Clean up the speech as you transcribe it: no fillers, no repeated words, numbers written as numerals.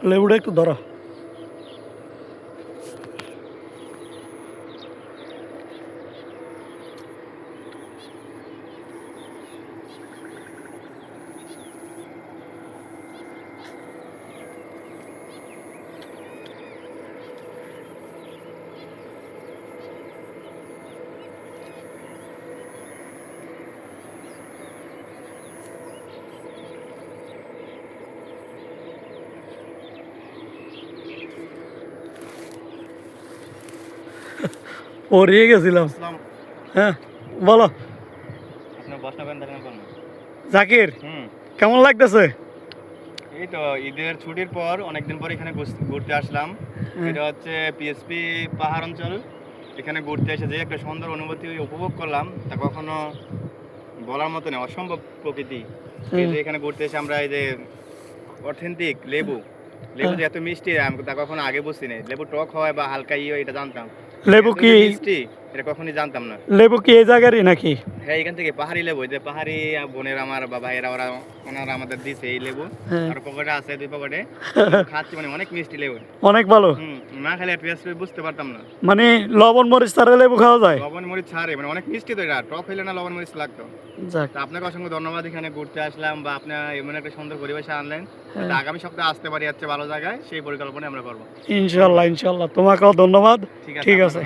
লেবুটা একটু ধরো। পড়িয়ে গেছিলাম। হ্যাঁ বলো জাকির, কেমন লাগতেছে? এই তো ঈদের ছুটির পর অনেকদিন পর এখানে ঘুরতে আসলাম। এটা হচ্ছে পিএসপি পাহাড় অঞ্চল। এখানে ঘুরতে এসে যে একটা সুন্দর অনুভূতি উপভোগ করলাম তা কখনো বলার মতো না, অসম্ভব প্রকৃতি। এই যে এখানে ঘুরতে এসে আমরা এই যে অথেন্টিক লেবু যে এত মিষ্টি আমি তা কখনো আগে বুঝছি না। লেবু টক হয় বা হালকা এটা জানতাম, লেবু এত কি যে মিষ্টি এটা কখনোই জানতাম না। লেবু কি এই জায়গারই নাকি? হ্যাঁ, এখান থেকে পাহাড়ি লেবু, যে পাহাড়ি বোনের আমার বা ভাইয়েরা ওনারা আমাদের দিছে এই লেবু। আর পকেটে আছে 2 পকেটে খাচ্ছি, মানে অনেক মিষ্টি লেবু, অনেক ভালো। না খেলে টেস্ট বুঝতে পারতাম না। মানে লবণ মরিচ ছাড়া লেবু খাওয়া যায়? লবণ মরিচ ছাড়ে, মানে অনেক মিষ্টি তো, এটা টক হইলে না লবণ মরিচ লাগতো। যাক, তা আপনাকে অসংখ্য ধন্যবাদ এখানে ঘুরতে আসলাম বা আপনি এমন একটা সুন্দর পরিবেশে আনলেন। তা আগামী সপ্তাহে আসতে পারি হচ্ছে ভালো জায়গায়, সেই পরিকল্পনা আমরা করবো ইনশাল্লাহ। ইনশাল্লাহ, তোমাকেও ধন্যবাদ। ঠিক আছে।